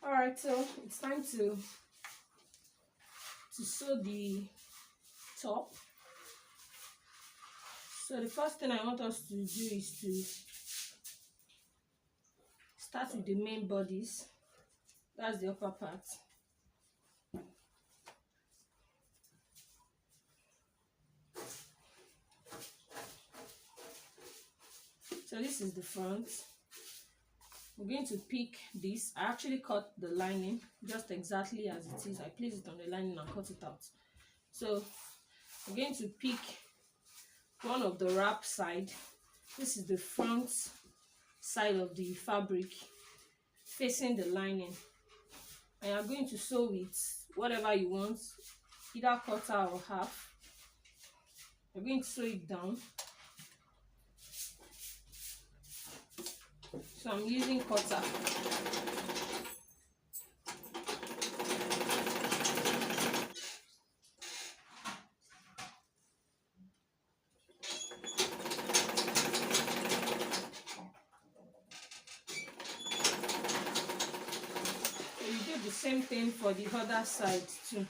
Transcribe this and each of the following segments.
All right, so it's time to sew the top. So the first thing I want us to do is to start with the main bodice. That's the upper part. So this is the front. We're going to pick this. I actually cut the lining just exactly as it is. I placed it on the lining and cut it out. So we're going to pick one of the wrap side. This is the front side of the fabric facing the lining, and you're going to sew with whatever you want, either quarter or half. You're going to sew it down. So I'm using quarter. The same thing for the other side too.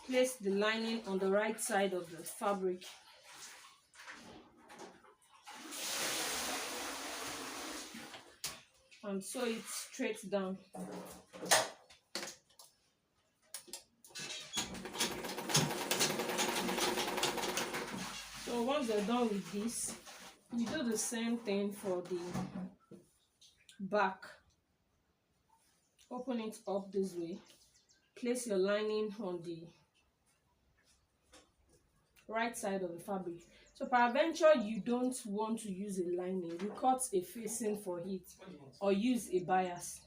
Place the lining on the right side of the fabric. And sew it straight down. So once you're done with this, you do the same thing for the back. Open it up this way. Place your lining on the right side of the fabric. So peradventure you don't want to use a lining, you cut a facing for it or use a bias.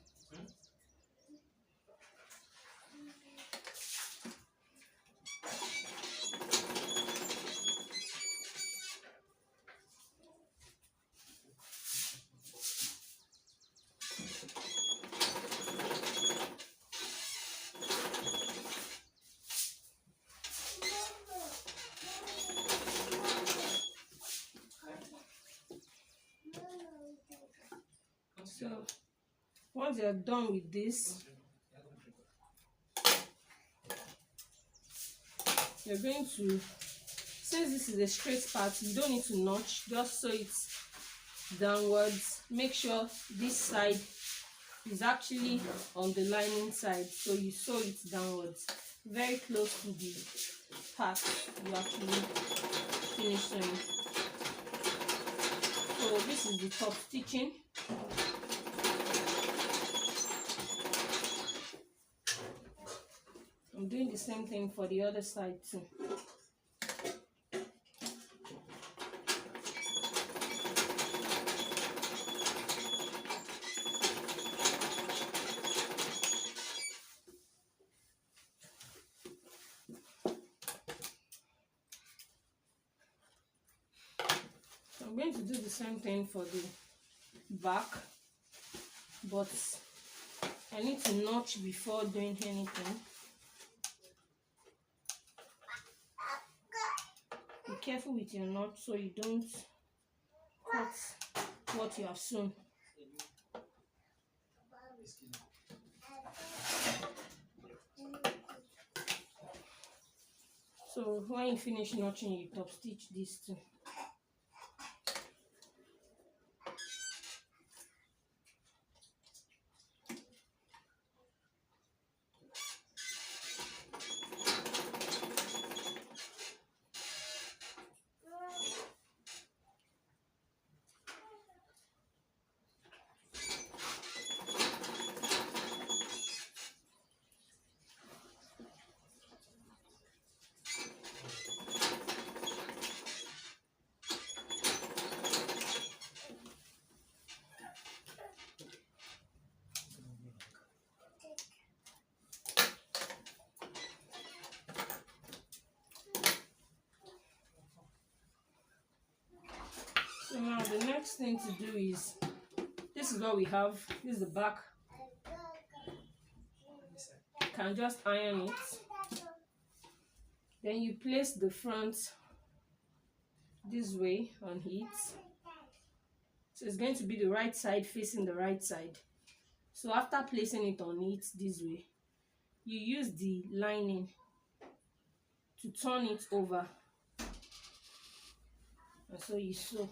So once you're done with this, you're going to, since this is a straight part, you don't need to notch, just sew it downwards. Make sure this side is actually on the lining side, so you sew it downwards, very close to the part you actually finish sewing. So this is the top stitching. I'm doing the same thing for the other side too. So I'm going to do the same thing for the back, but I need to notch before doing anything. Be careful with your knot so you don't cut what you have sewn. So when you finish notching, you top stitch this too. So now the next thing to do is, this is what we have. This is the back. You can just iron it. Then you place the front this way on it. So it's going to be the right side facing the right side. So after placing it on it this way, you use the lining to turn it over, and so you sew.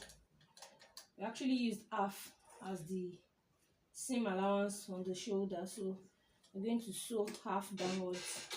We actually used half as the seam allowance on the shoulder, so we're going to sew half downwards.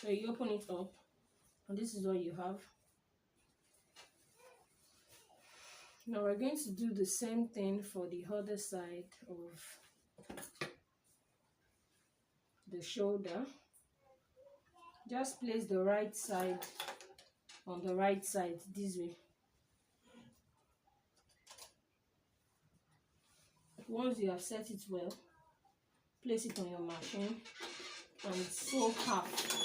So you open it up, and this is what you have. Now we're going to do the same thing for the other side of the shoulder. Just place the right side on the right side this way. Once you have set it well, place it on your machine and sew half.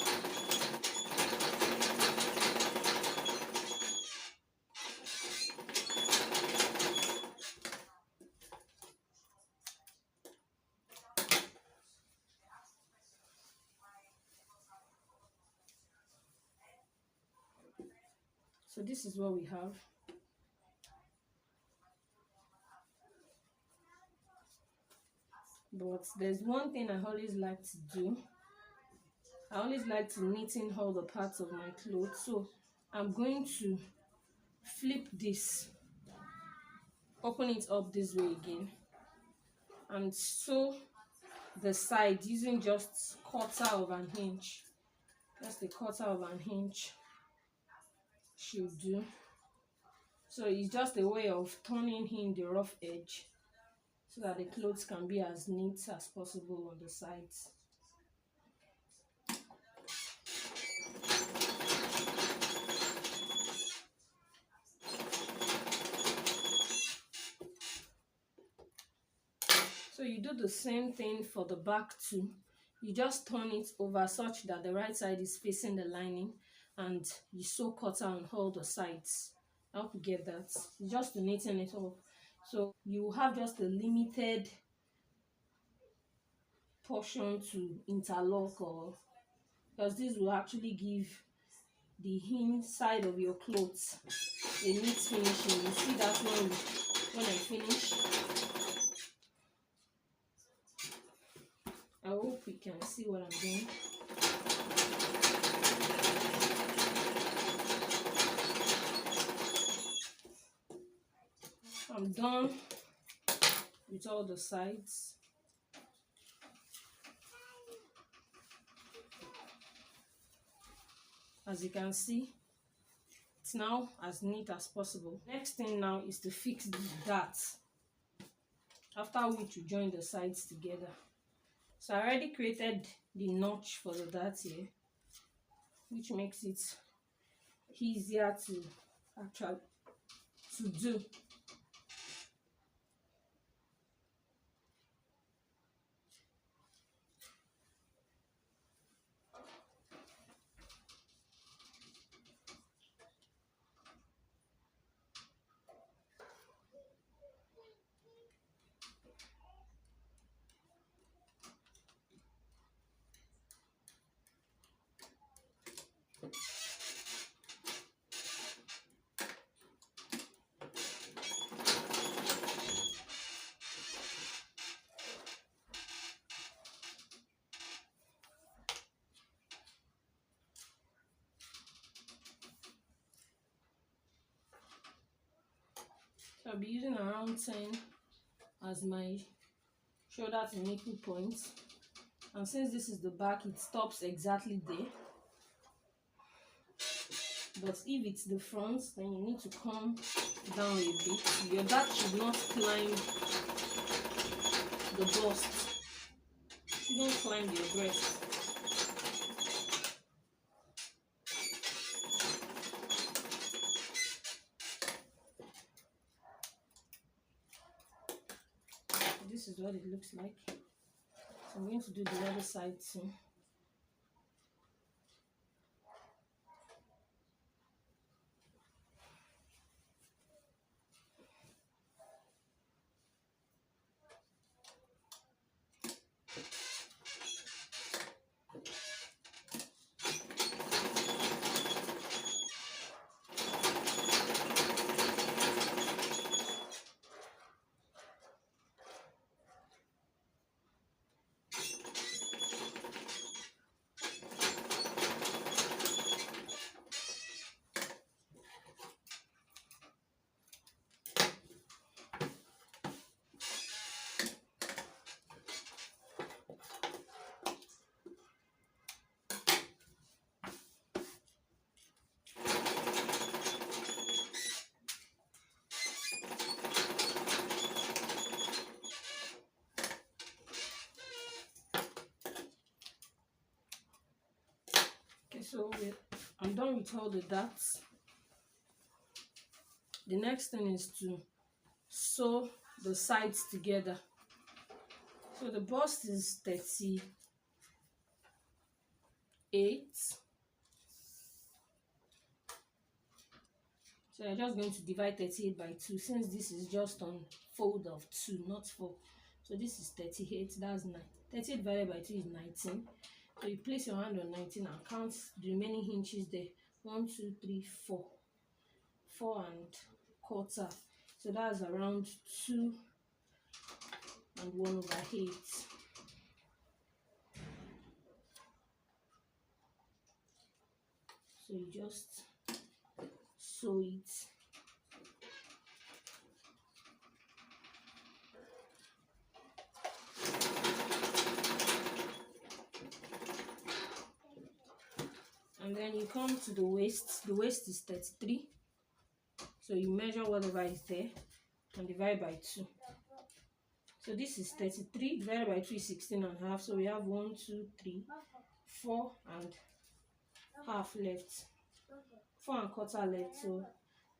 So this is what we have. But there's one thing I always like to do. I always like to knit in all the parts of my clothes. So I'm going to flip this, open it up this way again, and sew the side using just quarter of an inch. Just a quarter of an inch should do. So it's just a way of turning in the rough edge so that the clothes can be as neat as possible on the sides. So you do the same thing for the back too. You just turn it over such that the right side is facing the lining, and you sew quarter on all the sides. I hope you get that. It's just to neaten it up. So you have just a limited portion to interlock, or because this will actually give the inside of your clothes a neat finishing. You see that when I finish. I hope you can see what I'm doing. I'm done with all the sides. As you can see, it's now as neat as possible. Next thing now is to fix the darts, after which you join the sides together. So I already created the notch for the dart here, which makes it easier to actually do. So I'll be using around 10 as my shoulder to nipple point, and since this is the back, it stops exactly there. But if it's the front, then you need to come down a bit. Your dart should not climb the bust, shouldn't climb your breast. is what it looks like. So I'm going to do the other side too. Okay, so I'm done with all the dots. The next thing is to sew the sides together. So the bust is 38. So I'm just going to divide 38 by 2, since this is just on fold of 2, not 4. So this is 38, that's 9. 38 divided by 2 is 19. So you place your hand on 19 and count the remaining inches there. 1, 2, 3, 4. 4 and quarter. So that's around 2 and 1/8. So you just sew it. And then you come to the waist. The waist is 33. So you measure whatever is there and divide by 2. So this is 33 divided by 2 is 16.5. So we have 1, 2, 3, 4 and half left. 4 and quarter left. So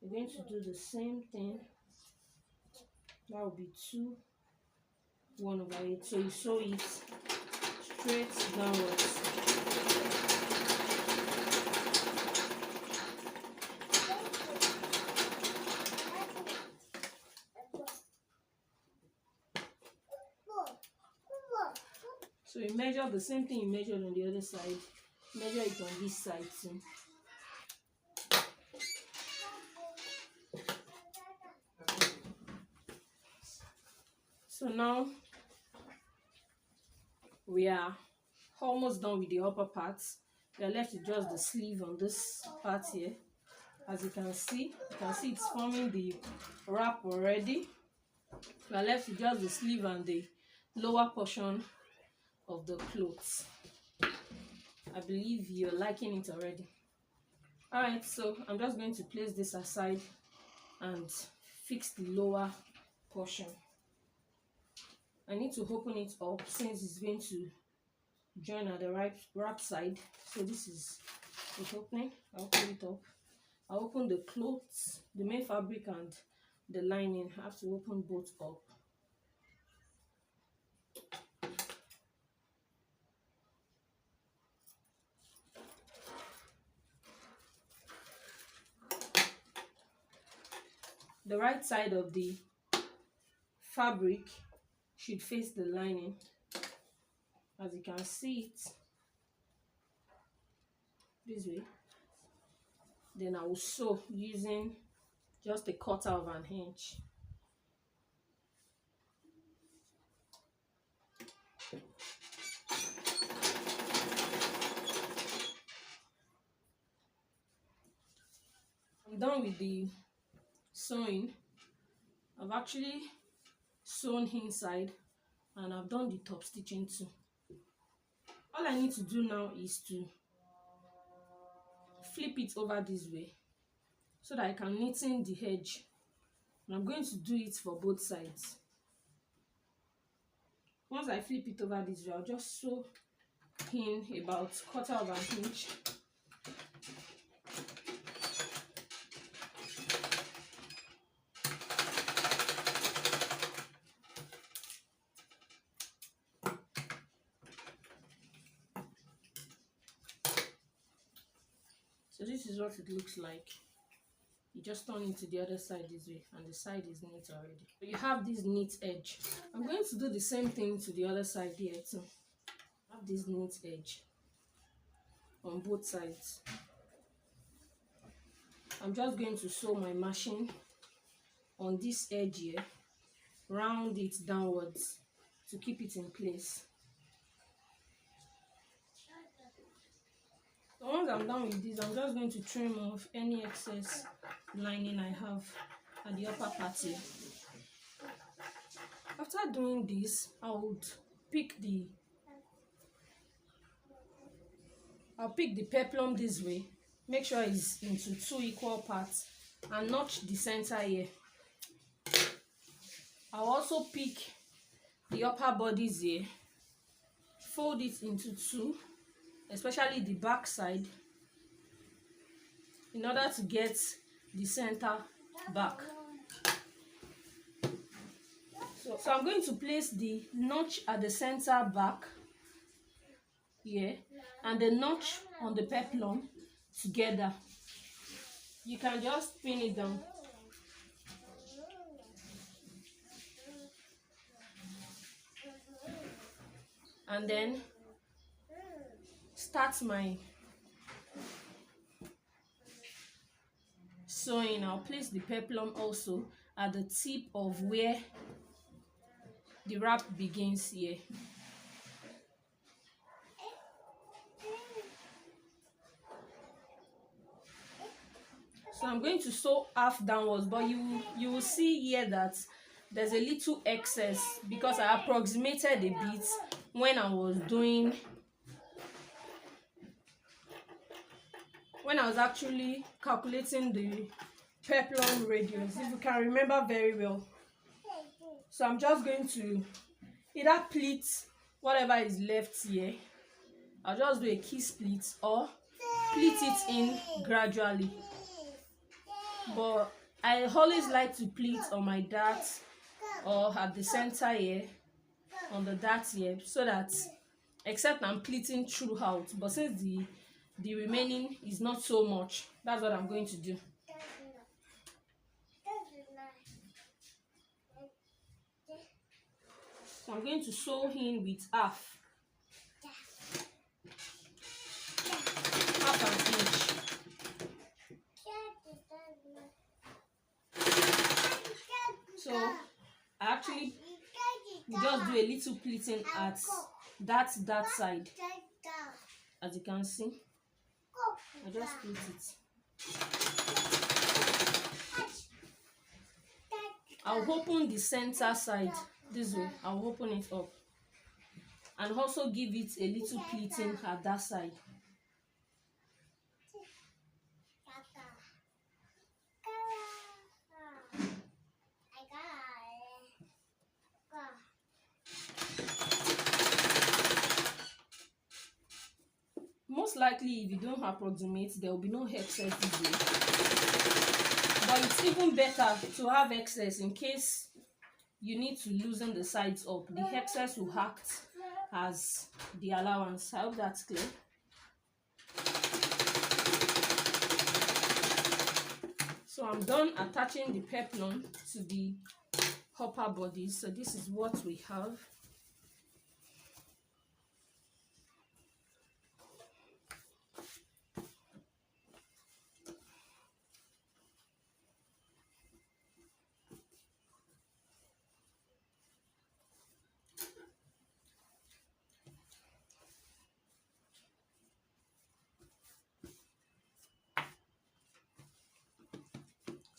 we're going to do the same thing. That will be 2, 1/8. So you sew it straight downwards. So you measure the same thing you measured on the other side. Measure it on this side too. So now we are almost done with the upper parts. We are left with just the sleeve on this part here. As you can see it's forming the wrap already. We are left with just the sleeve and the lower portion of the clothes. I believe you're liking it already. Alright, so I'm just going to place this aside and fix the lower portion. I need to open it up since it's going to join at the wrap side. So this is the opening. I'll open it up. I'll open the clothes, the main fabric and the lining. I have to open both up. The right side of the fabric should face the lining. As you can see it this way. Then I will sew using just a 1/4 inch. I'm done with the sewing. I've actually sewn inside and I've done the top stitching too. All I need to do now is to flip it over this way so that I can knit in the edge. And I'm going to do it for both sides. Once I flip it over this way, I'll just sew in about 1/4 inch. So this is what it looks like. You just turn it to the other side this way, and the side is neat already. You have this neat edge. I'm going to do the same thing to the other side here too. Have this neat edge on both sides. I'm just going to sew my machine on this edge here, round it downwards to keep it in place. So once I'm done with this, I'm just going to trim off any excess lining I have at the upper part here. After doing this, I'll pick the peplum this way. Make sure it's into 2 equal parts and notch the center here. I'll also pick the upper bodies here, fold it into 2, especially the back side, in order to get the center back. So I'm going to place the notch at the center back here and the notch on the peplum together. You can just pin it down. And then start my sewing. I'll place the peplum also at the tip of where the wrap begins here. So I'm going to sew half downwards, but you will see here that there's a little excess because I approximated a bit when I was actually calculating the peplum radius, if you can remember very well. So I'm just going to either pleat whatever is left here. I'll just do a key split or pleat it in gradually. But I always like to pleat on my dart or at the center here, on the dart here, so that, except I'm pleating throughout, but since the remaining is not so much, that's what I'm going to do. So I'm going to sew in with half an inch. So I actually just do a little pleating at that side. As you can see, I just pleat it. I'll open the center side this way. I'll open it up and also give it a little pleating at that side. Most likely, if you don't approximate, there will be no excess this way. But it's even better to have excess in case you need to loosen the sides up. The excess will act as the allowance. I hope that's clear. So I'm done attaching the peplum to the upper body. So this is what we have.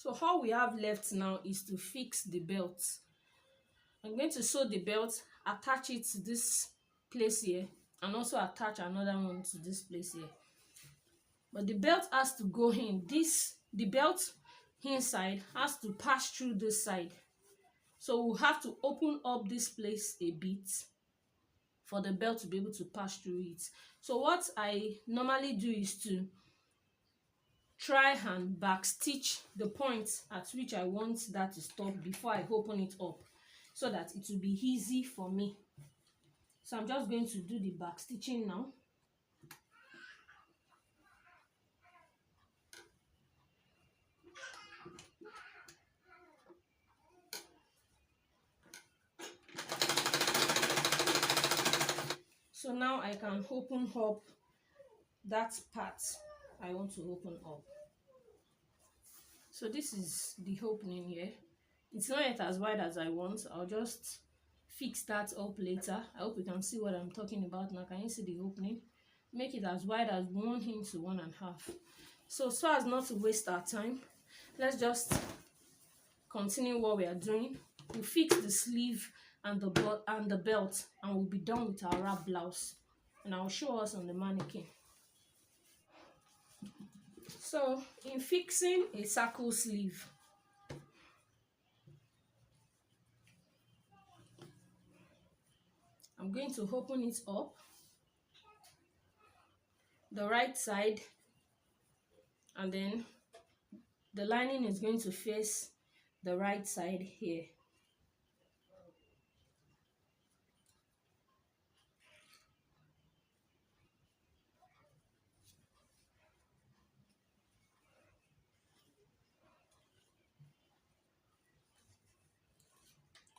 So all we have left now is to fix the belt. I'm going to sew the belt, attach it to this place here, and also attach another one to this place here. But the belt has to go in. The belt inside has to pass through this side. So we'll have to open up this place a bit for the belt to be able to pass through it. So what I normally do is to try and back stitch the point at which I want that to stop before I open it up, so that it will be easy for me. So I'm just going to do the back stitching now. So now I can open up that part I want to open up. So this is the opening here. It's not yet as wide as I want. I'll just fix that up later. I hope you can see what I'm talking about now. Can you see the opening? Make it as wide as 1 inch to 1.5. So as not to waste our time, let's just continue what we are doing. We'll fix the sleeve and the belt, and we'll be done with our wrap blouse. And I'll show us on the mannequin. So in fixing a circle sleeve, I'm going to open it up the right side, and then the lining is going to face the right side here.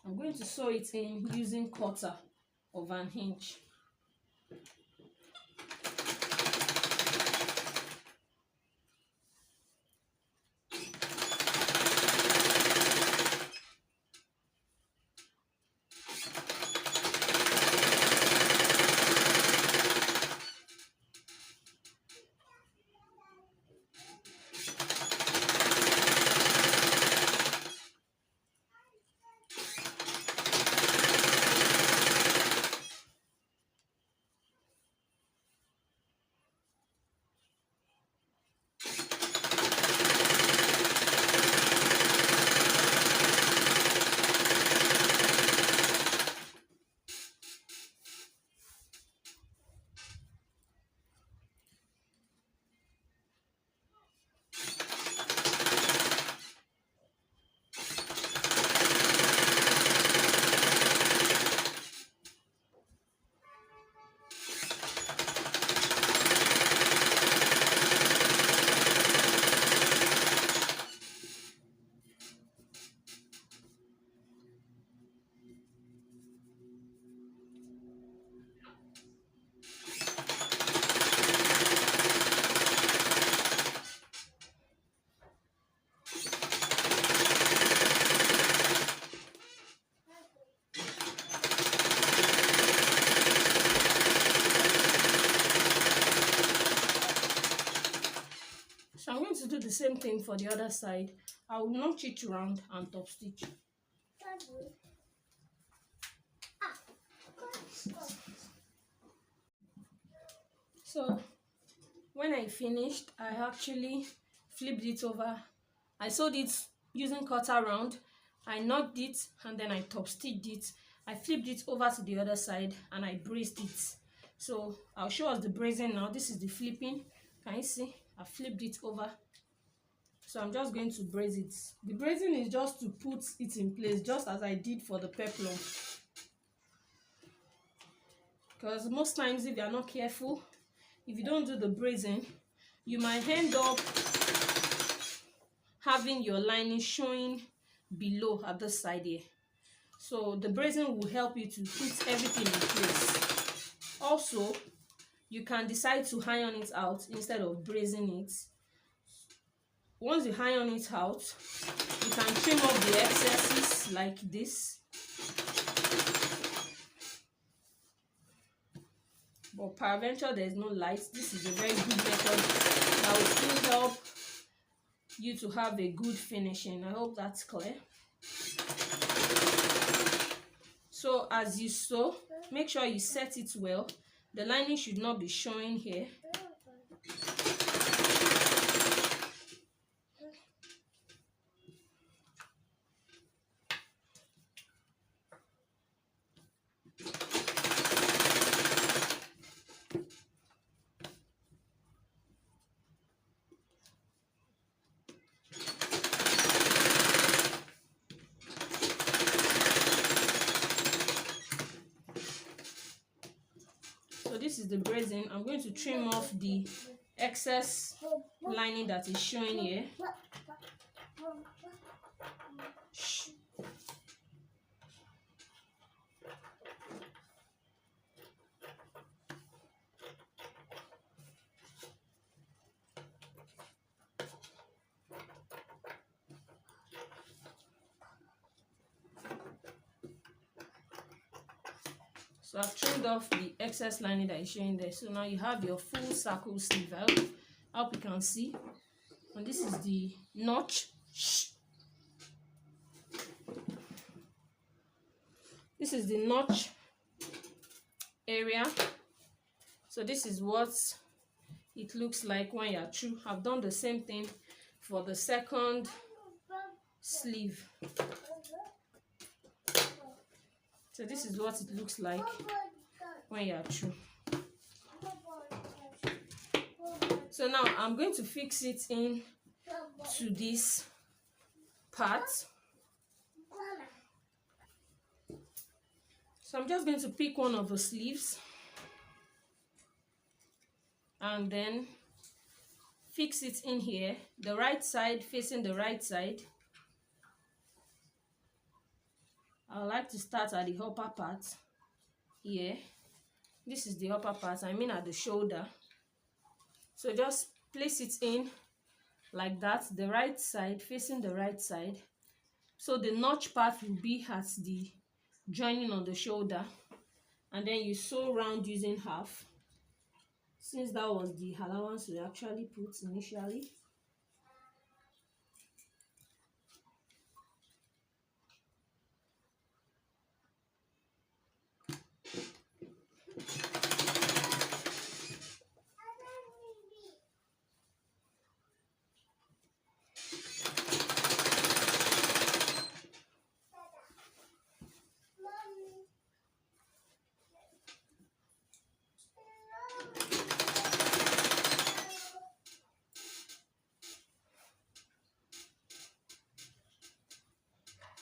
I'm going to sew it in using 1/4 of an inch. So I'm going to do the same thing for the other side. I will notch it round and top stitch. So when I finished, I actually flipped it over. I sewed it using cutter round. I knocked it and then I top stitched it. I flipped it over to the other side and I braced it. So I'll show us the bracing now. This is the flipping. Can you see? I flipped it over. So I'm just going to brace it. The bracing is just to put it in place, just as I did for the peplum. Because most times if you are not careful, if you don't do the bracing, you might end up having your lining showing below at the side here. So the bracing will help you to put everything in place. Also, you can decide to iron it out instead of bracing it. Once you iron it out, you can trim off the excesses like this. But peradventure there is no light, this is a very good method that will still help you to have a good finishing. I hope that's clear. So as you sew, make sure you set it well. The lining should not be showing here. This is the bracing. I'm going to trim off the excess lining that is showing here. So I've trimmed off the excess lining that is showing there. So now you have your full circle sleeve. I hope you can see. And this is the notch. This is the notch area. So this is what it looks like when you're through. I've done the same thing for the second sleeve. So this is what it looks like when you're through. So now I'm going to fix it in to this part. So I'm just going to pick one of the sleeves and then fix it in here, the right side facing the right side. I like to start at the upper part here. This is the upper part, I mean at the shoulder. So just place it in like that, the right side facing the right side. So the notch part will be at the joining on the shoulder, and then you sew round using half, since that was the allowance we actually put initially.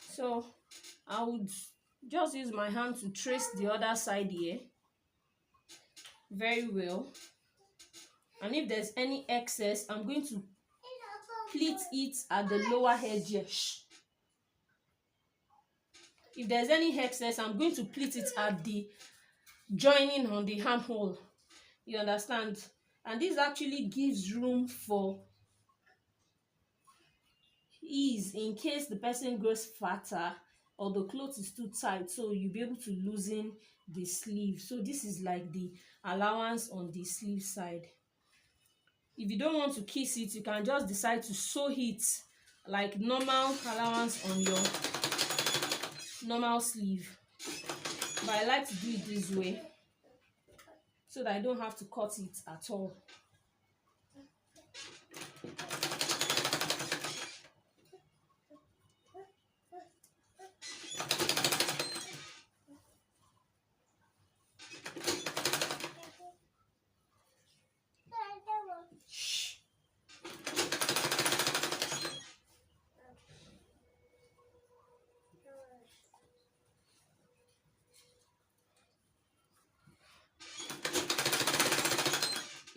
So I would just use my hand to trace the other side here very well, and if there's any excess, I'm going to pleat it at the lower edge here. If there's any excess, I'm going to pleat it at the joining on the armhole. You understand? And this actually gives room for ease in case the person grows fatter or the cloth is too tight, so you'll be able to loosen the sleeve. So this is like the allowance on the sleeve side. If you don't want to kiss it, you can just decide to sew it like normal allowance on your normal sleeve, but I like to do it this way so that I don't have to cut it at all.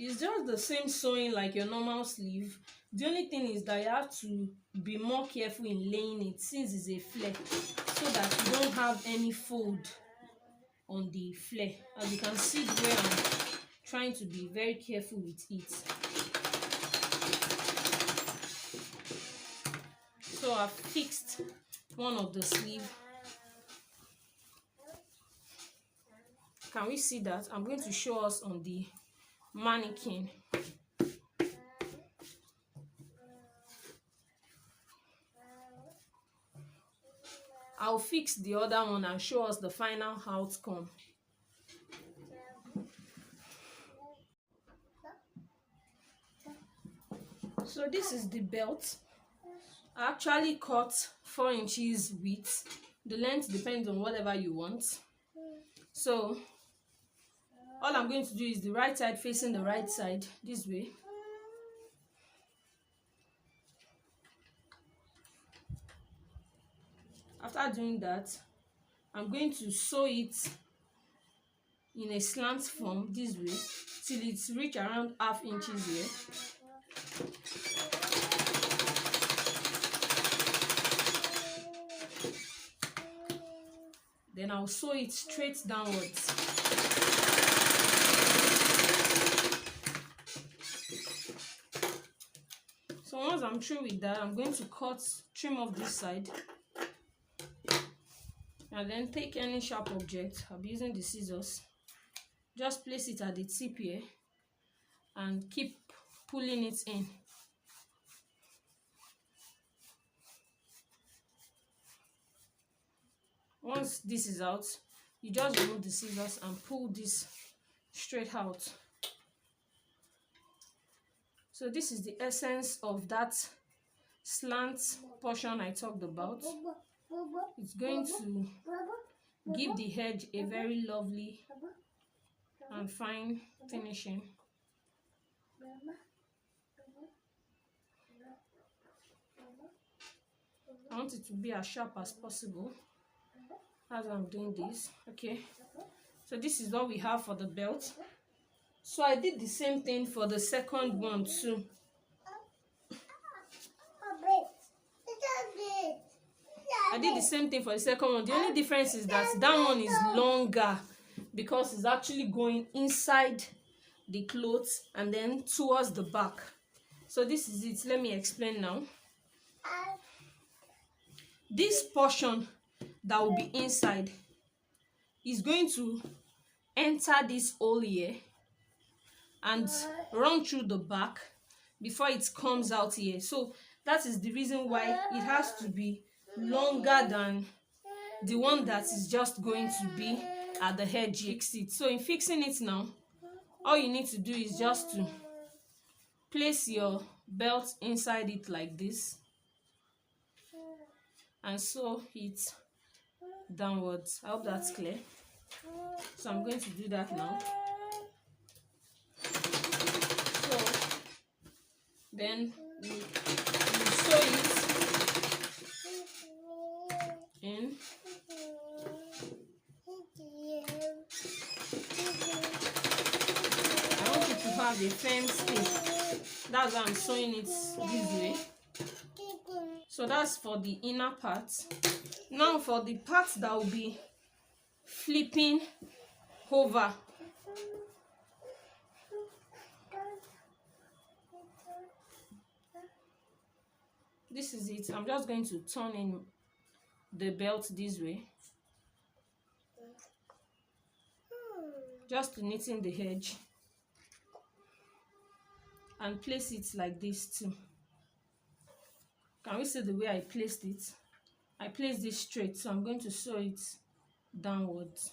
It's just the same sewing like your normal sleeve. The only thing is that you have to be more careful in laying it, since it's a flare, so that you don't have any fold on the flare. As you can see the way I'm trying to be very careful with it. So I've fixed one of the sleeve. Can we see that? I'm going to show us on the mannequin. I'll fix the other one and show us the final outcome. So this is the belt. I actually cut 4 inches width. The length depends on whatever you want. So all I'm going to do is the right side facing the right side this way. After doing that, I'm going to sew it in a slant form this way till it's reach around 1/2 inches here. Then I'll sew it straight downwards. So once I'm through with that, I'm going to trim off this side. And then take any sharp object. I'll be using the scissors. Just place it at the tip here and keep pulling it in. Once this is out, you just remove the scissors and pull this straight out. So this is the essence of that slant portion I talked about. It's going to give the edge a very lovely and fine finishing. I want it to be as sharp as possible as I'm doing this. Okay, so this is what we have for the belt. So I did the same thing for the second one too. I did the same thing for the second one. The only difference is that that one is longer because it's actually going inside the clothes and then towards the back. So this is it. Let me explain now. This portion that will be inside is going to enter this hole here and run through the back before it comes out here. So that is the reason why it has to be longer than the one that is just going to be at the edge exit. So in fixing it now, all you need to do is just to place your belt inside it like this and sew it downwards. I hope that's clear. So I'm going to do that now. So then you sew it in. I want you to have a firm stitch. That's why I'm sewing it this way. So that's for the inner part. Now for the part that will be flipping over. This is it. I'm just going to turn in the belt this way, just to neaten the edge, and place it like this too. Can we see the way I placed it? I placed this straight, so I'm going to sew it downwards.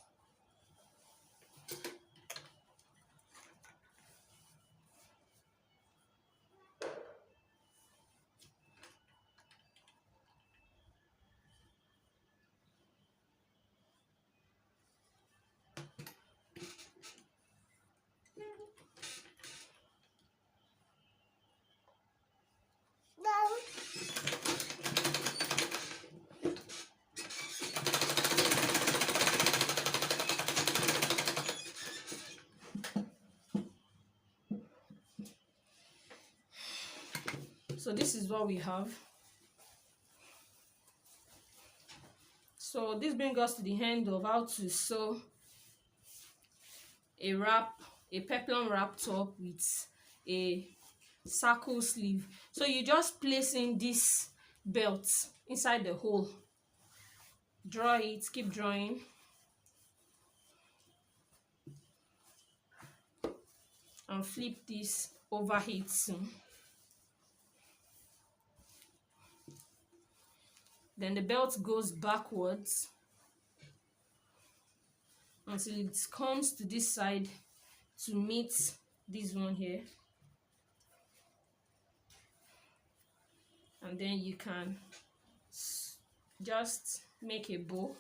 So this is what we have. So this brings us to the end of how to sew a peplum wrap top with a circle sleeve. So you just place in this belt inside the hole, draw it, keep drawing, and flip this over it soon. Then the belt goes backwards until it comes to this side to meet this one here. And then you can just make a bow.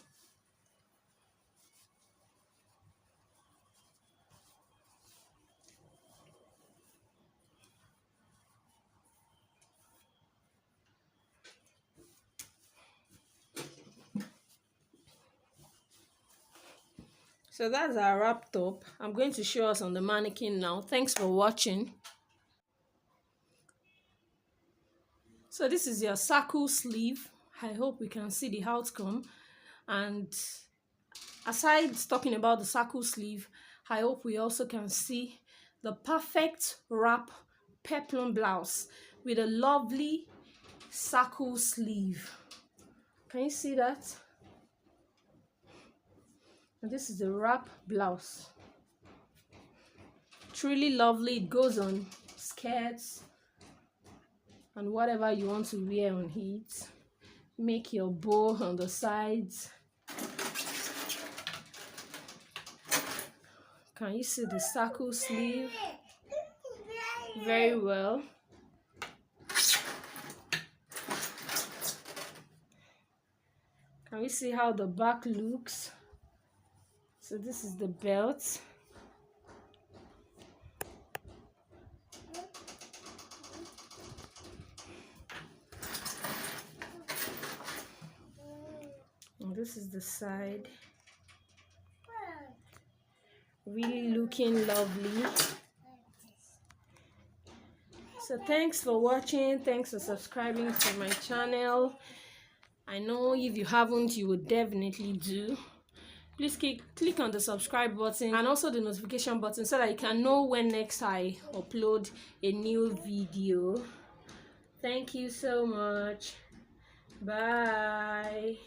So that's our wrap top. I'm going to show us on the mannequin now. Thanks for watching. So this is your circle sleeve. I hope we can see the outcome. And aside talking about the circle sleeve, I hope we also can see the perfect wrap peplum blouse with a lovely circle sleeve. Can you see that? And this is the wrap blouse. Truly lovely. It goes on skirts and whatever you want to wear on it. Make your bow on the sides. Can you see the circle sleeve? Very well. Can we see how the back looks? So this is the belt. And this is the side. Really looking lovely. So thanks for watching. Thanks for subscribing to my channel. I know if you haven't, you would definitely do. Please click on the subscribe button and also the notification button so that you can know when next I upload a new video. Thank you so much. Bye.